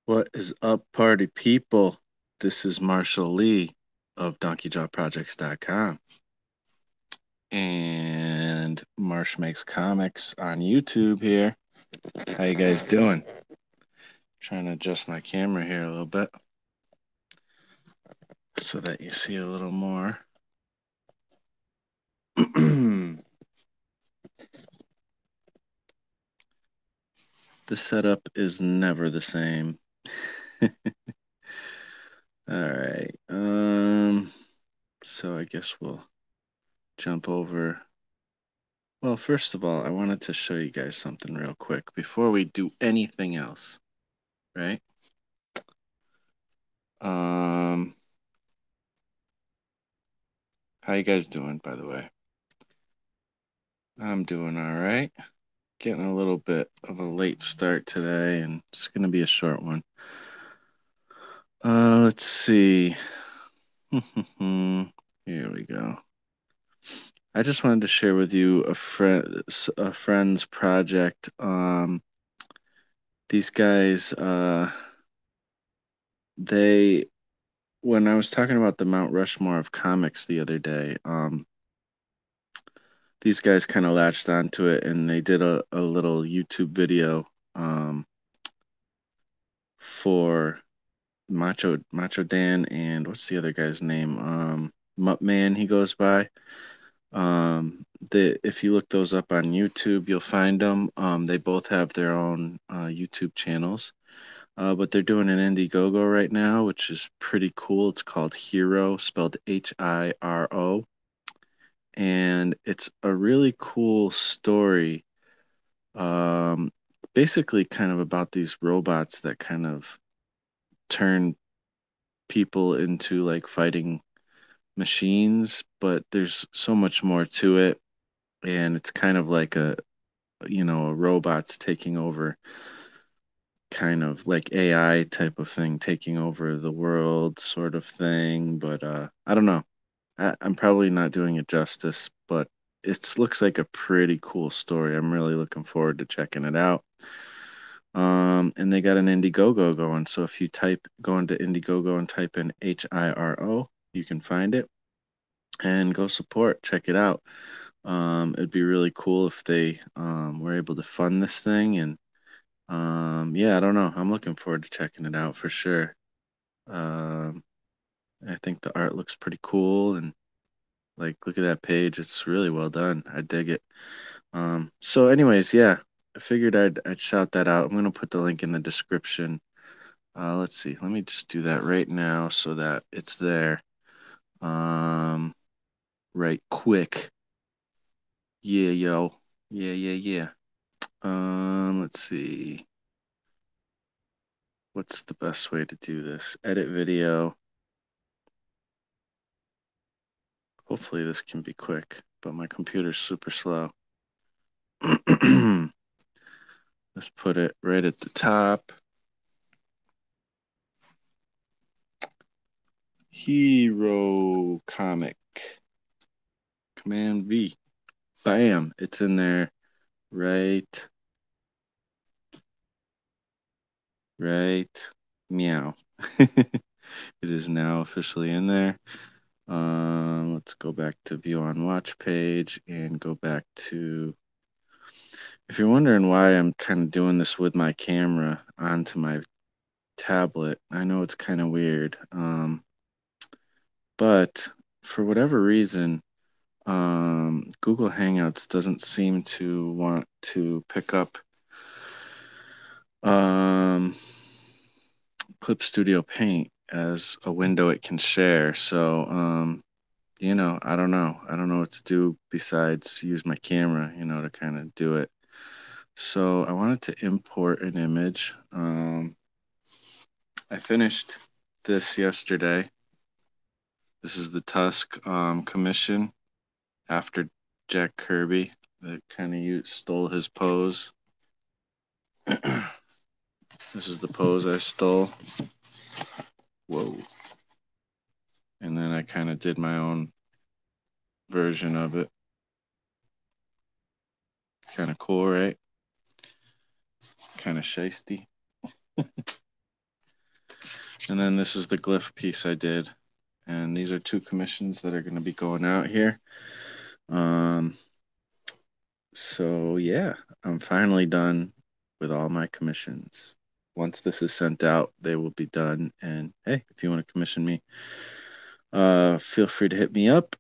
What is up, party people? This is Marshall Lee of DonkeyJawProjects.com and Marsh Makes Comics on YouTube here. How you guys doing? Trying to adjust my camera here a little bit so that you see a little more. The setup is never the same. All right. So I guess we'll jump over. Well, first of all, I wanted to show you guys something real quick before we do anything else, right? Um, how you guys doing, by the way? I'm doing all right. Getting a little bit of a late start today, and it's gonna be a short one. Let's see. Here we go. I just wanted to share with you a friend's project. These guys, they when I was talking about the Mount Rushmore of comics the other day, these guys kind of latched onto it and they did a little YouTube video for Macho Dan and what's the other guy's name? Mutt Man he goes by. If you look those up on YouTube, you'll find them. They both have their own YouTube channels. But they're doing an Indiegogo right now, which is pretty cool. It's called Hiro, spelled Hiro. And it's a really cool story. Um, Basically, kind of about these robots that kind of turn people into like fighting machines, but there's so much more to it. And it's kind of like a robots taking over, kind of like AI type of thing, taking over the world sort of thing. But I don't know. I'm probably not doing it justice, but it looks like a pretty cool story. I'm really looking forward to checking it out. And they got an Indiegogo going. So if you go into Indiegogo and type in Hiro, you can find it and go support. Check it out. It'd be really cool if they were able to fund this thing. And yeah, I don't know. I'm looking forward to checking it out for sure. Um, I think the art looks pretty cool. And like, look at that page. It's really well done. I dig it. So anyways, yeah, I figured I'd shout that out. I'm gonna put the link in the description. Let's see. Let me just do that right now so that it's there. Um, right quick. Yeah, yo. Yeah, yeah, yeah. Let's see. What's the best way to do this? Edit video. Hopefully this can be quick, but my computer's super slow. Let's put it right at the top. Hero comic. Command V. Bam. It's in there. Right. Right. Meow. It is now officially in there. Let's go back to view on watch page and go back to. If you're wondering why I'm kind of doing this with my camera onto my tablet, I know it's kind of weird. But for whatever reason, Google Hangouts doesn't seem to want to pick up um, Clip Studio Paint as a window it can share. So, I don't know. I don't know what to do besides use my camera, to kind of do it. So I wanted to import an image. I finished this yesterday. This is the Tusk commission after Jack Kirby that kind of stole his pose. This is the pose I stole. Whoa. And then I kind of did my own version of it. Kind of cool, right? Kind of shisty. And then this is the glyph piece I did. And these are 2 commissions that are going to be going out here. So yeah, I'm finally done with all my commissions. Once this is sent out, they will be done. And hey, if you want to commission me, feel free to hit me up.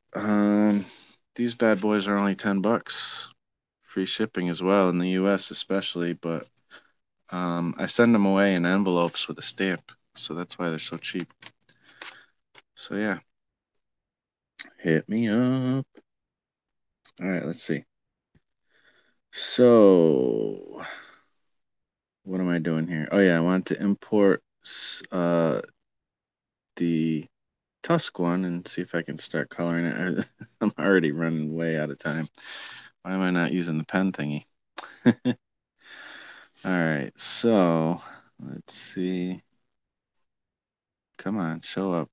These bad boys are only $10, free shipping as well in the U.S. especially. But I send them away in envelopes with a stamp, so that's why they're so cheap. So yeah, hit me up. All right, let's see. So what am I doing here? Oh yeah, I wanted to import the Tusk one and see if I can start coloring it. I'm already running way out of time. Why am I not using the pen thingy? All right, so let's see. Come on, show up.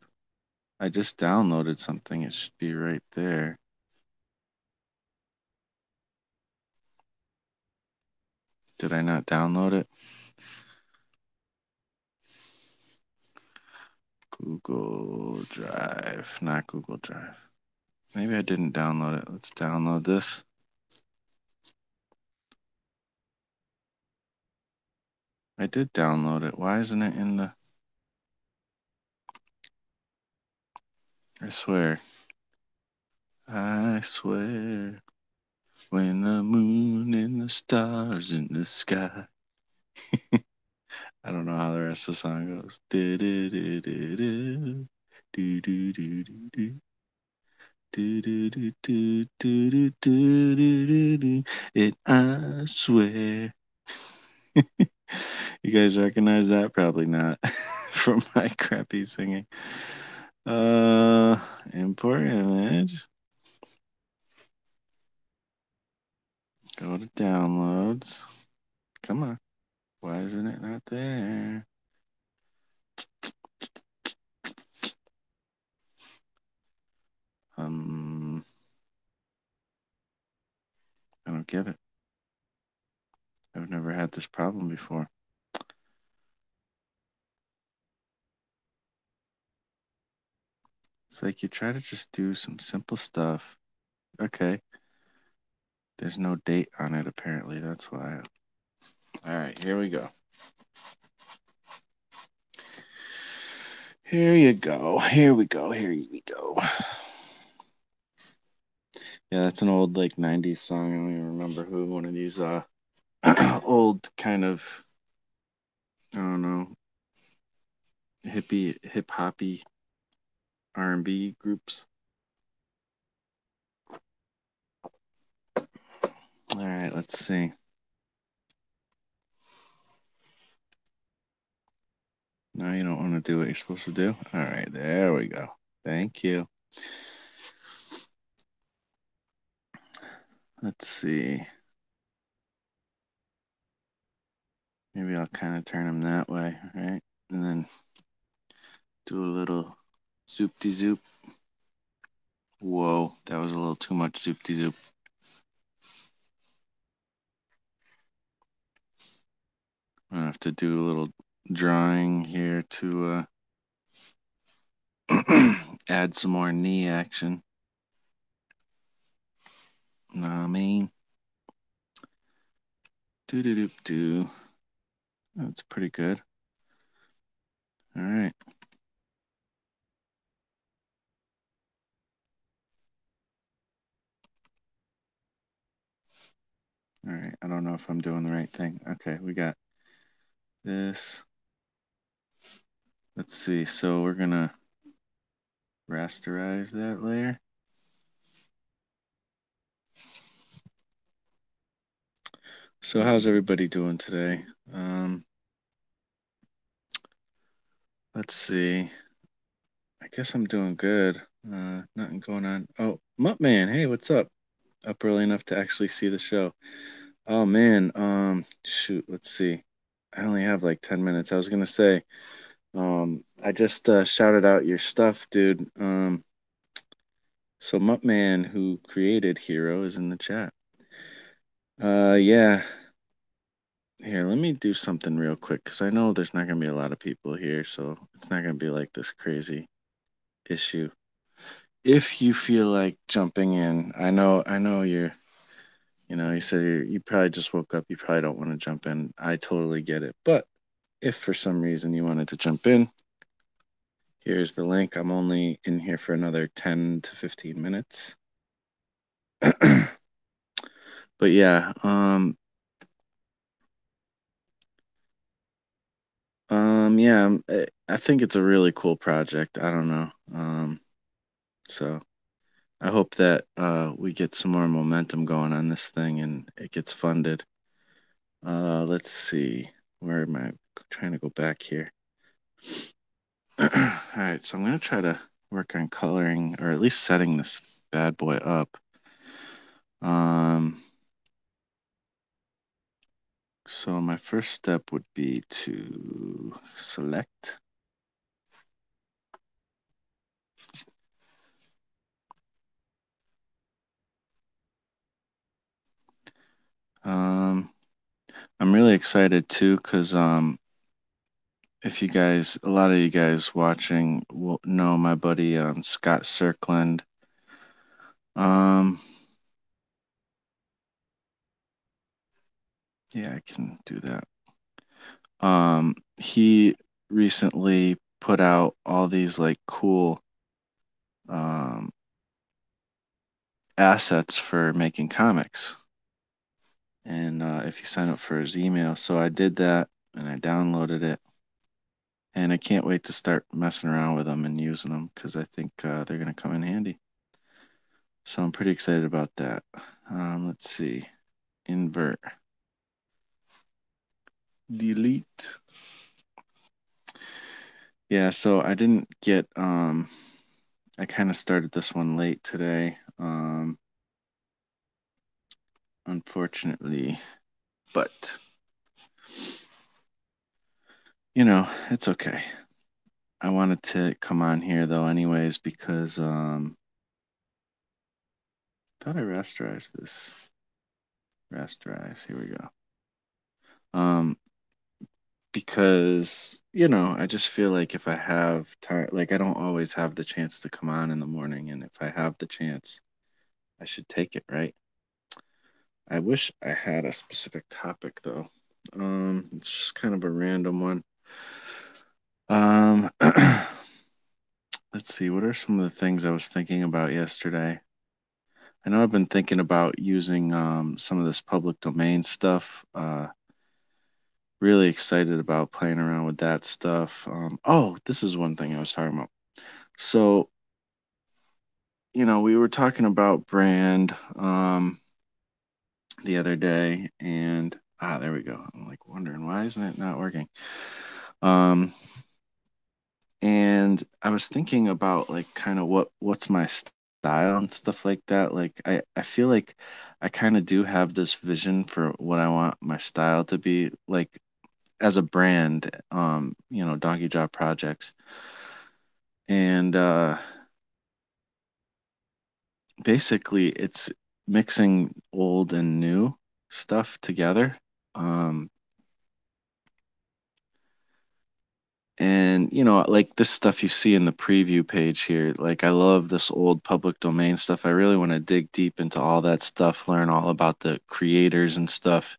I just downloaded something. It should be right there. Did I not download it? Google Drive, not Google Drive. Maybe I didn't download it. Let's download this. I did download it. Why isn't it in the... I swear. I swear. When the moon and the stars in the sky. I don't know how the rest of the song goes. Do do do do do do do do do. Do, do, do, do, do, do, do, do, do. And I swear. You guys recognize that? Probably not from my crappy singing. Uh, Import image. Go to downloads. Come on. Why isn't it not there? I don't get it. I've never had this problem before. It's like you try to just do some simple stuff. Okay. There's no date on it, apparently. That's why. All right, here we go. Here you go. Here we go. Here we go. Yeah, that's an old like 90s song. I don't even remember who. One of these old kind of, I don't know, hippie, hip hoppy R&B groups. All right, let's see. No, you don't want to do what you're supposed to do. All right, there we go. Thank you. Let's see. Maybe I'll kind of turn them that way, right? And then do a little zoop-de zoop. Whoa, that was a little too much zoop-de zoop. I'm gonna have to do a little drawing here to add some more knee action. Know what I mean? Do. That's pretty good. All right. All right. I don't know if I'm doing the right thing. Okay, we got this. Let's see. So we're gonna rasterize that layer. So how's everybody doing today? Let's see. I guess I'm doing good. Nothing going on. Oh, Muttman, hey, what's up? Up early enough to actually see the show. Oh man, shoot, let's see. I only have like 10 minutes. I was gonna say, I just shouted out your stuff, dude. So Muttman, who created Hiro, is in the chat. Yeah, Here, let me do something real quick because I know there's not going to be a lot of people here, so it's not going to be like this crazy issue. If you feel like jumping in, I know you said you probably just woke up, you probably don't want to jump in. I totally get it. But if for some reason you wanted to jump in, here's the link. I'm only in here for another 10 to 15 minutes. But yeah, yeah, I think it's a really cool project. I don't know. So I hope that we get some more momentum going on this thing and it gets funded. Let's see. Where am I trying to go back here? All right, so I'm gonna try to work on coloring or at least setting this bad boy up. Um, so my first step would be to select. Um, I'm really excited too because if you guys, a lot of you guys watching will know my buddy Scott Cirkland. Um, yeah, I can do that. He recently put out all these like cool um assets for making comics. And if you sign up for his email, so I did that and I downloaded it, and I can't wait to start messing around with them and using them because I think they're gonna come in handy. So I'm pretty excited about that. Let's see, invert, delete. Yeah, so I didn't get. I kind of started this one late today. Unfortunately, but it's okay. I wanted to come on here though, anyways, because thought I rasterized this. Rasterize. Here we go. Um, because I just feel like if I have time, like I don't always have the chance to come on in the morning, and if I have the chance, I should take it, right? I wish I had a specific topic though. It's just kind of a random one. Um, let's see. What are some of the things I was thinking about yesterday? I know I've been thinking about using some of this public domain stuff. Really excited about playing around with that stuff. Oh, this is one thing I was talking about. So, we were talking about brand the other day, and there we go. I'm like wondering why isn't it not working? Um, and I was thinking about like kind of what's my style and stuff like that. Like I feel like I kind of do have this vision for what I want my style to be like as a brand, Donkey Drop Projects. And basically it's mixing old and new stuff together. Um, and like this stuff you see in the preview page here, like I love this old public domain stuff. I really want to dig deep into all that stuff, learn all about the creators and stuff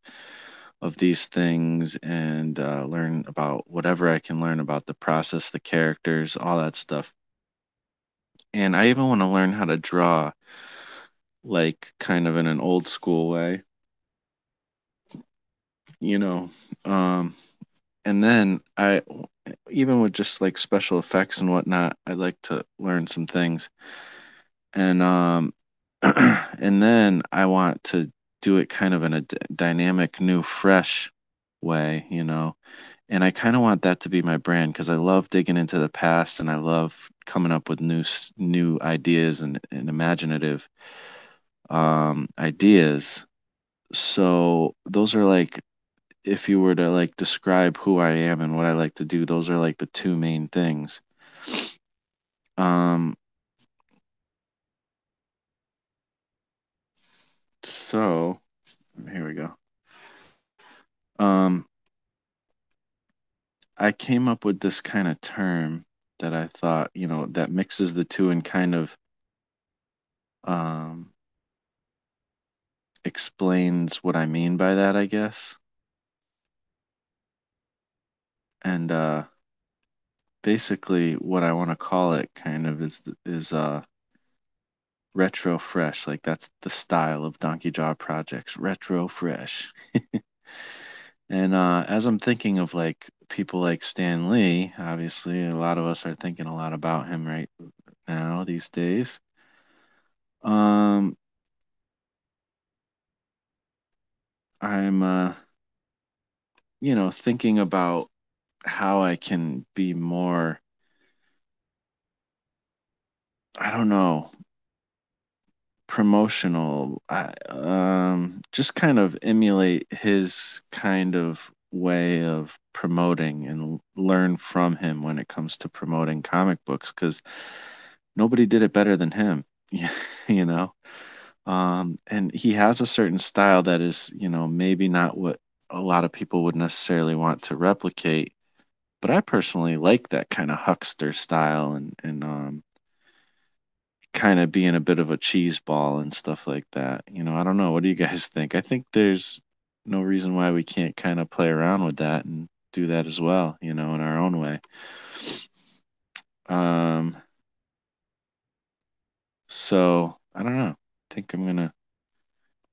of these things, and learn about whatever I can learn about the process, the characters, all that stuff. And I even want to learn how to draw like kind of in an old school way, you know. Um, and then even with just like special effects and whatnot, I'd like to learn some things. And and then I want to do it kind of in a dynamic, new, fresh way, And I kind of want that to be my brand because I love digging into the past and I love coming up with new ideas and imaginative ideas. So those are like, if you were to like describe who I am and what I like to do, those are like the two main things. Um, so here we go. Um, I came up with this kind of term that I thought, that mixes the two and kind of um, explains what I mean by that, I guess. And basically, what I want to call it kind of is retro fresh. Like that's the style of Donkey Jaw projects, retro fresh. And as I'm thinking of like people like Stan Lee, obviously a lot of us are thinking a lot about him right now these days. Um, I'm thinking about how I can be more, I don't know, promotional. Just kind of emulate his kind of way of promoting and learn from him when it comes to promoting comic books because nobody did it better than him. you know. And he has a certain style that is, maybe not what a lot of people would necessarily want to replicate. But I personally like that kind of huckster style and kind of being a bit of a cheese ball and stuff like that. I don't know. What do you guys think? I think there's no reason why we can't kind of play around with that and do that as well, in our own way. Um, so I don't know. I think I'm gonna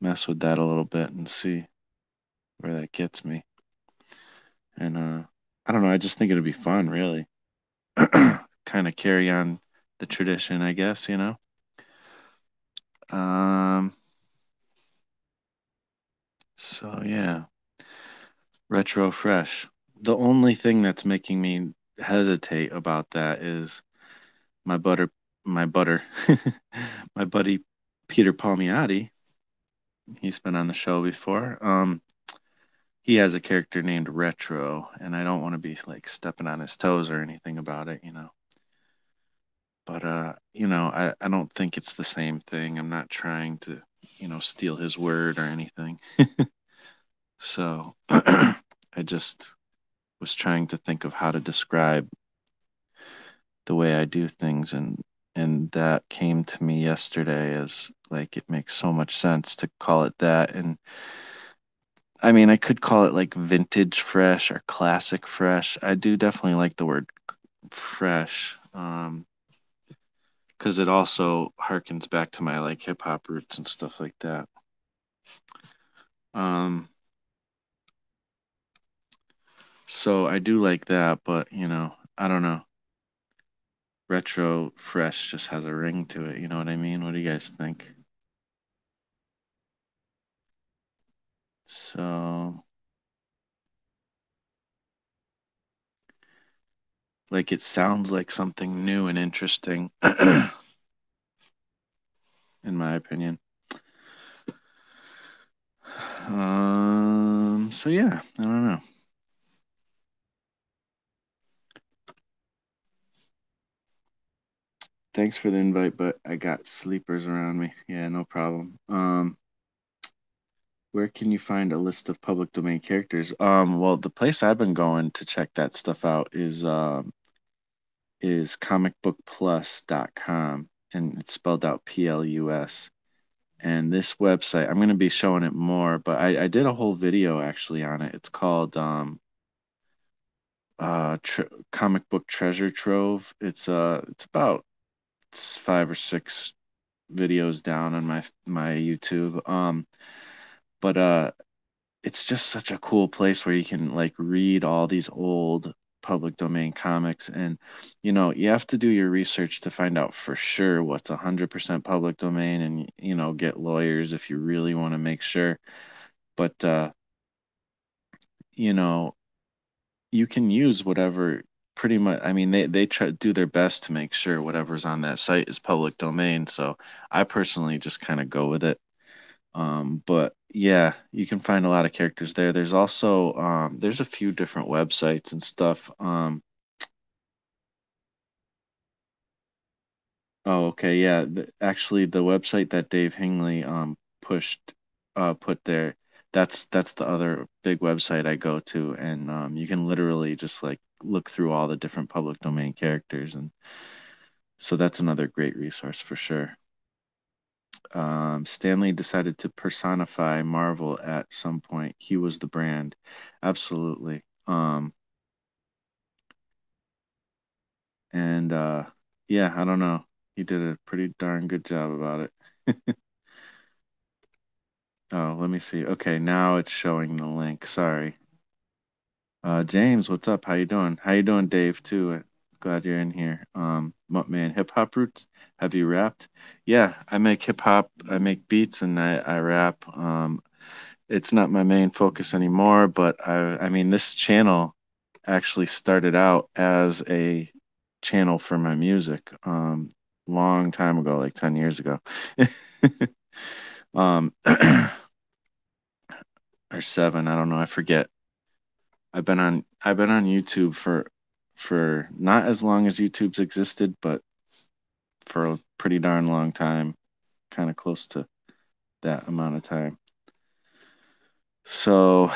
mess with that a little bit and see where that gets me. And I don't know. I just think it'd be fun, really. Kind of carry on the tradition, I guess. Um, so yeah, retro fresh. The only thing that's making me hesitate about that is my butter, my butter, my buddy Peter Palmiotti. He's been on the show before. He has a character named Retro, and I don't want to be like stepping on his toes or anything about it. But I don't think it's the same thing. I'm not trying to, steal his word or anything. So I just was trying to think of how to describe the way I do things and that came to me yesterday as like it makes so much sense to call it that. And I mean, I could call it like vintage fresh or classic fresh. I do definitely like the word fresh. Because it also harkens back to my like hip hop roots and stuff like that. Um, so I do like that, but I don't know. Retro fresh just has a ring to it. You know what I mean? What do you guys think? So, like, it sounds like something new and interesting, in my opinion. So yeah, I don't know. Thanks for the invite, but I got sleepers around me. Yeah, no problem. Where can you find a list of public domain characters? Well, the place I've been going to check that stuff out is comicbookplus.com and it's spelled out PLUS. And this website, I'm going to be showing it more, but I did a whole video actually on it. It's called Comic Book Treasure Trove. It's about 5 or 6 videos down on my YouTube. But it's just such a cool place where you can like read all these old public domain comics and you have to do your research to find out for sure what's 100% public domain and get lawyers if you really want to make sure. But you know you can use whatever pretty much. I mean, they try to do their best to make sure whatever's on that site is public domain, so I personally just kind of go with it. But yeah, you can find a lot of characters there. There's also there's a few different websites and stuff. Oh, okay, yeah. Actually, the website that Dave Hingley pushed put there, That's the other big website I go to, and you can literally just like look through all the different public domain characters, and so that's another great resource for sure. Stanley decided to personify Marvel at some point. He was the brand, absolutely. And yeah, I don't know. He did a pretty darn good job about it. Oh, let me see. Okay, now it's showing the link. Sorry. James, what's up? How you doing? How you doing, Dave? Too. Glad you're in here. What man? Hip hop roots? Have you rapped? Yeah, I make hip hop. I make beats and I rap. It's not my main focus anymore, but I mean, this channel actually started out as a channel for my music. Long time ago, like 10 years ago. um, or seven. I don't know. I forget. I've been on YouTube for not as long as YouTube's existed, but for a pretty darn long time, kind of close to that amount of time. So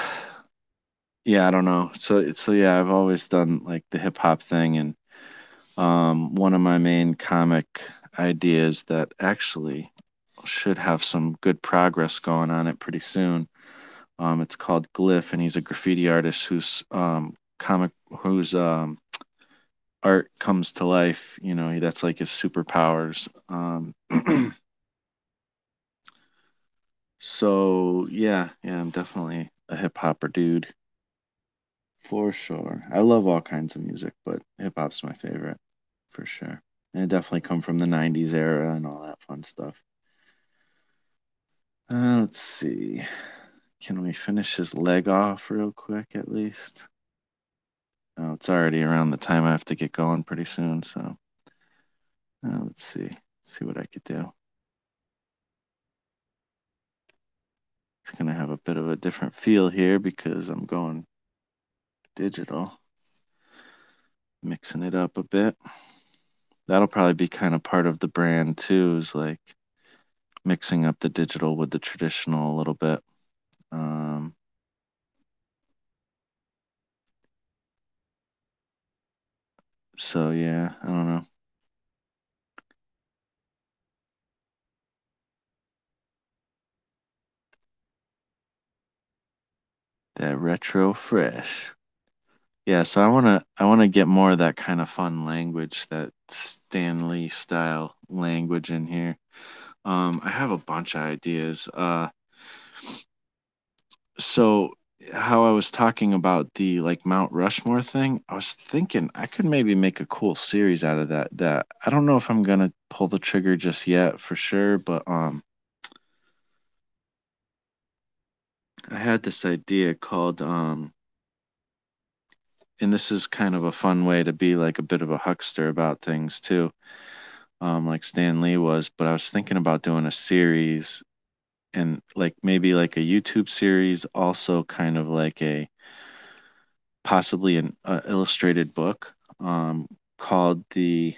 yeah, I don't know. So yeah, I've always done like the hip hop thing, and one of my main comic ideas that actually should have some good progress going on it pretty soon. It's called Glyph, and he's a graffiti artist whose art comes to life. You know, that's like his superpowers. So yeah, I'm definitely a hip hopper dude for sure. I love all kinds of music, but hip hop's my favorite for sure. And it definitely come from the '90s era and all that fun stuff. Let's see. Can we finish his leg off real quick at least? Oh, it's already around the time I have to get going pretty soon. So let's see what I could do. It's gonna have a bit of a different feel here because I'm going digital, mixing it up a bit. That'll probably be kind of part of the brand too, is like mixing up the digital with the traditional a little bit. Um, so yeah, I don't know. That retro fresh. Yeah, so I wanna get more of that kind of fun language, that Stanley style language in here. I have a bunch of ideas. So how I was talking about the like Mount Rushmore thing, I was thinking I could maybe make a cool series out of that. That I don't know if I'm gonna pull the trigger just yet for sure, but I had this idea called and this is kind of a fun way to be like a bit of a huckster about things too, like Stan Lee was. But I was thinking about doing a series and like maybe like a YouTube series, also kind of like a possibly an illustrated book called the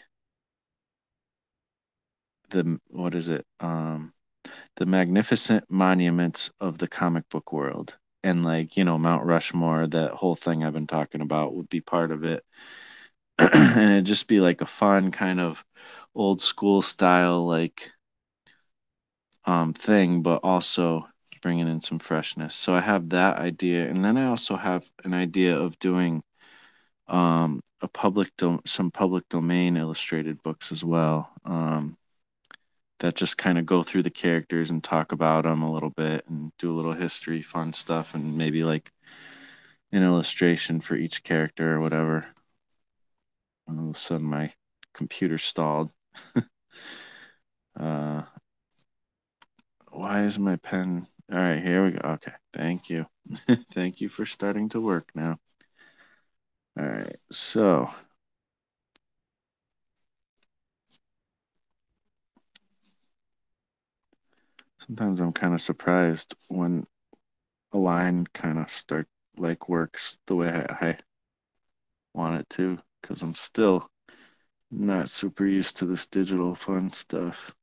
what is it? The Magnificent Monuments of the Comic Book World. And like, you know, Mount Rushmore, that whole thing I've been talking about would be part of it. And it'd just be like a fun kind of old school style like thing, but also bringing in some freshness. So I have that idea, and then I also have an idea of doing some public domain illustrated books as well, that just kind of go through the characters and talk about them a little bit and do a little history fun stuff, and maybe like an illustration for each character or whatever. And all of a sudden my computer stalled. uh why is my pen? All right, here we go. Okay, thank you. Thank you for starting to work now. All right, so sometimes I'm kind of surprised when a line kind of start like works the way I want it to, because I'm still not super used to this digital fun stuff.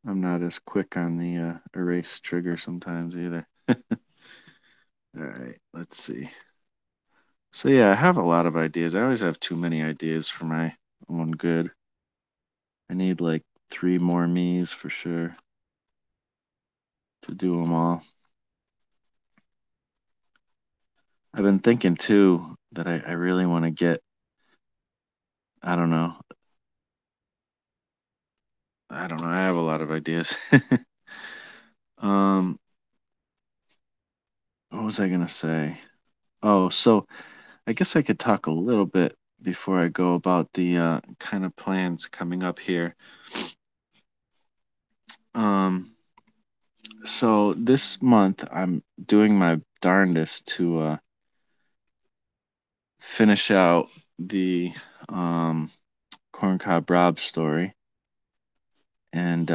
I'm not as quick on the erase trigger sometimes either. All right, let's see. So yeah, I have a lot of ideas. I always have too many ideas for my own good. I need like three more me's for sure to do them all. I've been thinking too that I really want to get, I don't know. I don't know. I have a lot of ideas. um, what was I gonna say? Oh, so I guess I could talk a little bit before I go about the kind of plans coming up here. Um, so this month I'm doing my darndest to finish out the um, corncob Rob story, and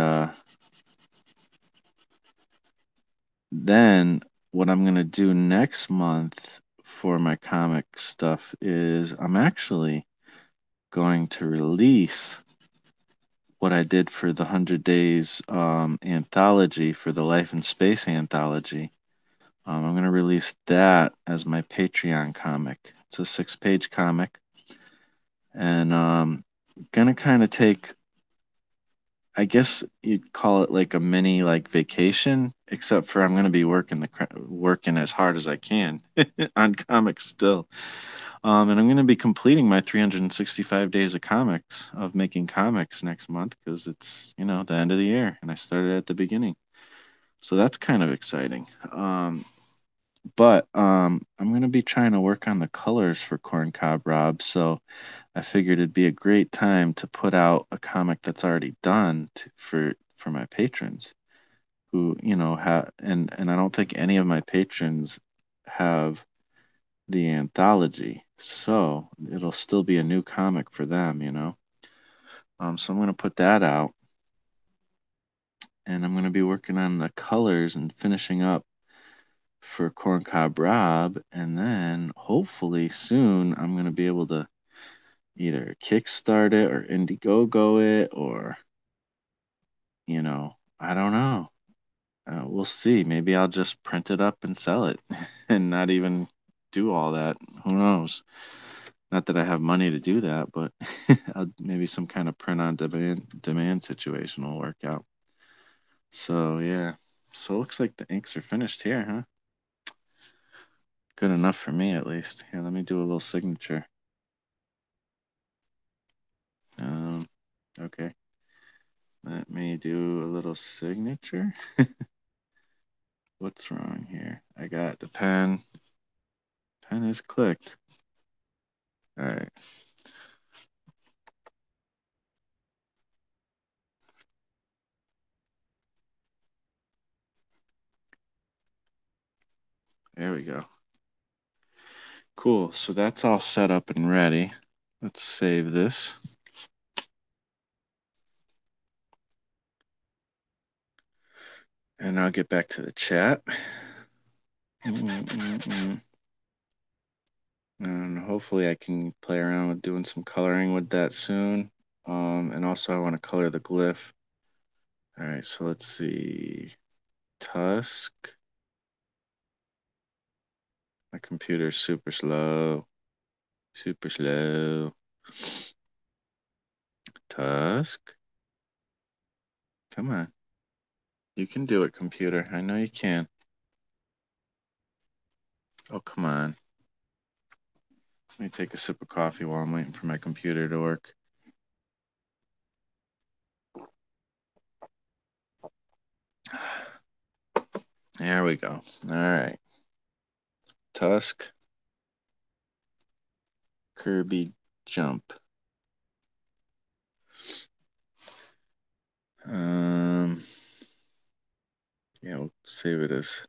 then what I'm gonna do next month for my comic stuff is I'm actually going to release what I did for the 100 Days anthology, for the Life in Space anthology. I'm going to release that as my Patreon comic. It's a 6-page comic. And going to kind of take, I guess you'd call it like a mini like vacation, except for I'm going to be working as hard as I can on comics still. And I'm going to be completing my 365 days of comics, of making comics next month, because it's, the end of the year and I started at the beginning. So that's kind of exciting. But I'm going to be trying to work on the colors for Corncob Rob. So I figured it'd be a great time to put out a comic that's already done for my patrons who, have, and I don't think any of my patrons have the anthology, so it'll still be a new comic for them. So I'm gonna put that out, and I'm gonna be working on the colors and finishing up for Corncob Rob, and then hopefully soon I'm gonna be able to either kickstart it or Indiegogo it, or I don't know. We'll see. Maybe I'll just print it up and sell it, and not even do all that. Who knows? Not that I have money to do that, but maybe some kind of print on demand situation will work out. So yeah. So it looks like the inks are finished here, huh? Good enough for me at least. Here, let me do a little signature. Um, okay. Let me do a little signature. What's wrong here? I got the pen. Pen is clicked. All right. There we go. Cool. So that's all set up and ready. Let's save this. And I'll get back to the chat. And hopefully I can play around with doing some coloring with that soon. And also I want to color the glyph. All right, so let's see. Tusk. My computer's super slow. Super slow. Tusk. Come on. You can do it, computer. I know you can. Oh, come on. Let me take a sip of coffee while I'm waiting for my computer to work. There we go. All right. Tusk. Kirby jump. Um, we'll save it as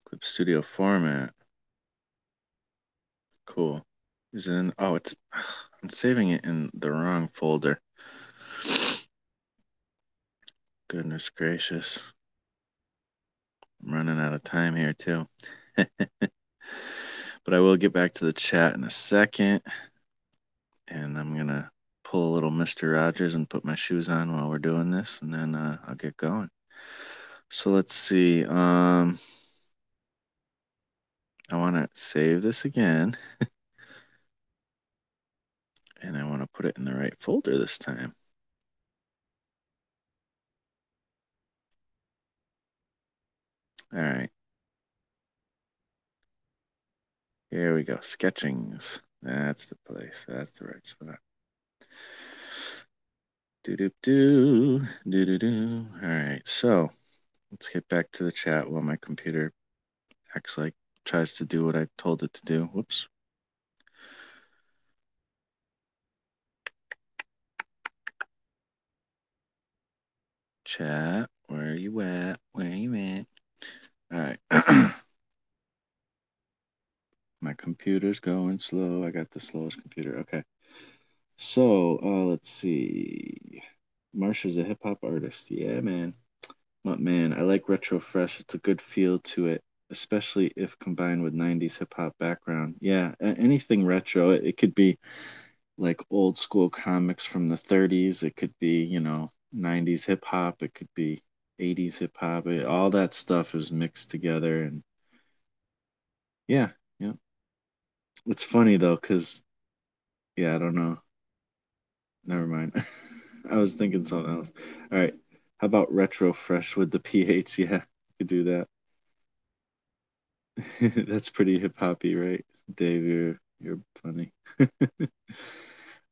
Clip Studio format. Cool. Is it in? Oh, it's. I'm saving it in the wrong folder. Goodness gracious. I'm running out of time here, too. But I will get back to the chat in a second. And I'm going to pull a little Mr. Rogers and put my shoes on while we're doing this, and then I'll get going. So let's see. I want to save this again, and I want to put it in the right folder this time. All right. Here we go. Sketchings. That's the place. That's the right spot. Do do do do do do. All right. So let's get back to the chat while my computer acts like tries to do what I told it to do. Whoops. Chat, where are you at? Where are you at? All right. My computer's going slow. I got the slowest computer. Okay. So let's see. Marsha's a hip hop artist. Yeah, man. But man, I like retro fresh. It's a good feel to it, especially if combined with 90s hip hop background. Yeah, anything retro. It could be like old school comics from the 30s. It could be, 90s hip hop. It could be 80s hip hop. All that stuff is mixed together. And yeah, yeah. It's funny though, because, yeah, I don't know. Never mind. I was thinking something else. All right. How about retro fresh with the PH? Yeah, you could do that. That's pretty hip hoppy, right? Dave, you're funny.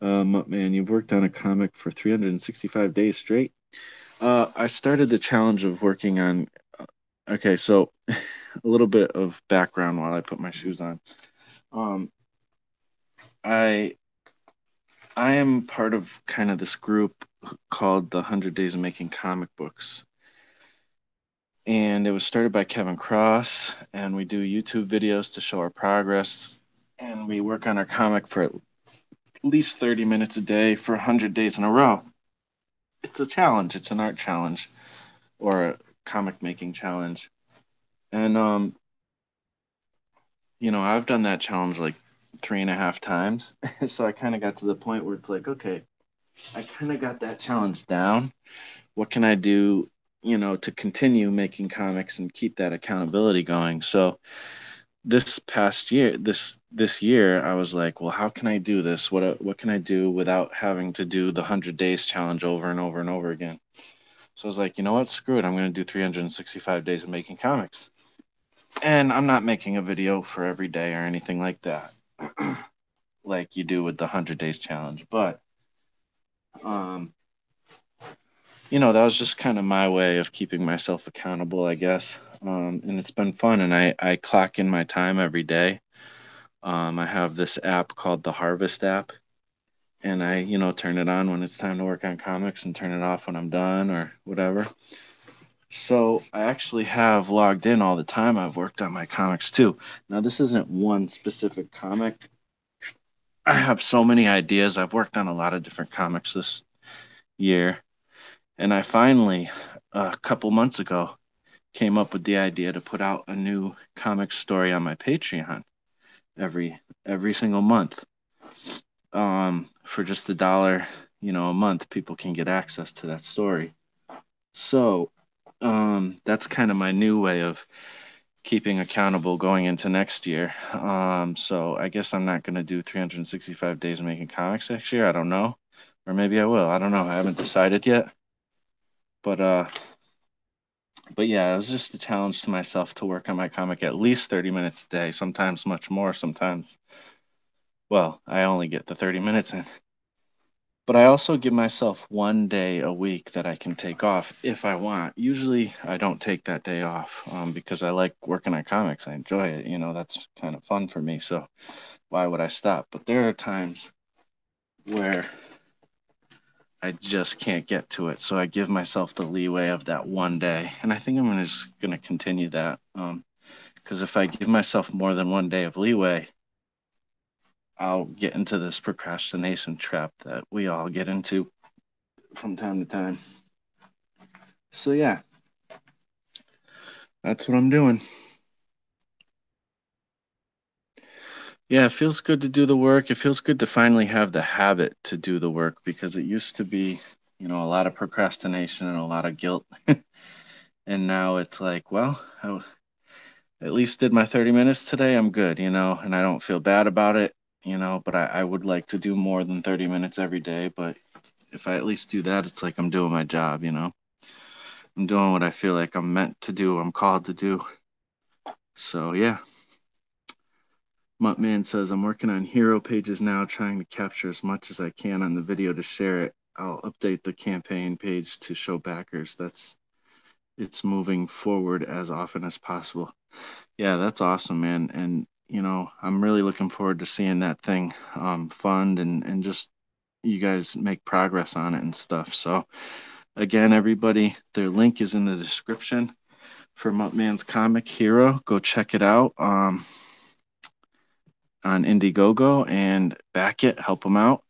Man, you've worked on a comic for 365 days straight. I started the challenge of working on. Okay, so a little bit of background while I put my shoes on. Um, I I am part of kind of this group called the 100 Days of Making Comic Books, and it was started by Kevin Cross. And we do YouTube videos to show our progress, and we work on our comic for at least 30 minutes a day for 100 days in a row. It's a challenge. It's an art challenge or a comic making challenge. And I've done that challenge like 3.5 times. So I kind of got to the point where it's like, okay, I kind of got that challenge down. What can I do, to continue making comics and keep that accountability going? So this past year, this year, I was like, well, how can I do this? What can I do without having to do the 100 days challenge over and over and over again? So I was like, you know what? Screw it. I'm going to do 365 days of making comics. And I'm not making a video for every day or anything like that, like you do with the 100 days challenge. But, um, that was just kind of my way of keeping myself accountable, I guess. And it's been fun. And I clock in my time every day. I have this app called the Harvest app. And I, turn it on when it's time to work on comics and turn it off when I'm done or whatever. So I actually have logged in all the time I've worked on my comics too. Now, this isn't one specific comic. I have so many ideas. I've worked on a lot of different comics this year. And I finally, a couple months ago, came up with the idea to put out a new comic story on my Patreon every single month. For just $1, a month, people can get access to that story. So that's kind of my new way of keeping accountable going into next year. So I guess I'm not going to do 365 days of making comics next year. I don't know. Or maybe I will. I don't know. I haven't decided yet. But yeah, it was just a challenge to myself to work on my comic at least 30 minutes a day, sometimes much more, sometimes, well, I only get the 30 minutes in. But I also give myself one day a week that I can take off if I want. Usually I don't take that day off because I like working on comics. I enjoy it. That's kind of fun for me. So why would I stop? But there are times where I just can't get to it. So I give myself the leeway of that one day. And I think I'm just going to continue that. Because if I give myself more than one day of leeway, I'll get into this procrastination trap that we all get into from time to time. So yeah, that's what I'm doing. Yeah, it feels good to do the work. It feels good to finally have the habit to do the work because it used to be, a lot of procrastination and a lot of guilt. And now it's like, well, I at least did my 30 minutes today. I'm good, and I don't feel bad about it, but I would like to do more than 30 minutes every day. But if I at least do that, it's like I'm doing my job. I'm doing what I feel like I'm meant to do, I'm called to do. So, yeah. Muttman says, I'm working on hero pages now, trying to capture as much as I can on the video to share it. I'll update the campaign page to show backers. It's moving forward as often as possible. Yeah, that's awesome, man. And, I'm really looking forward to seeing that thing fund and just you guys make progress on it and stuff. So, again, everybody, their link is in the description for Muttman's comic Hero. Go check it out on Indiegogo and back it, help them out.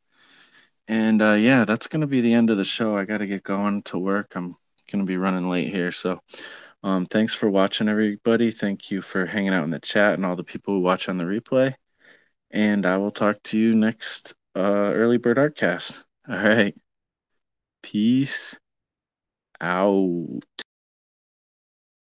And yeah, that's going to be the end of the show. I got to get going to work. I'm going to be running late here. So thanks for watching, everybody. Thank you for hanging out in the chat and all the people who watch on the replay. And I will talk to you next Early Bird Artcast. All right. Peace out.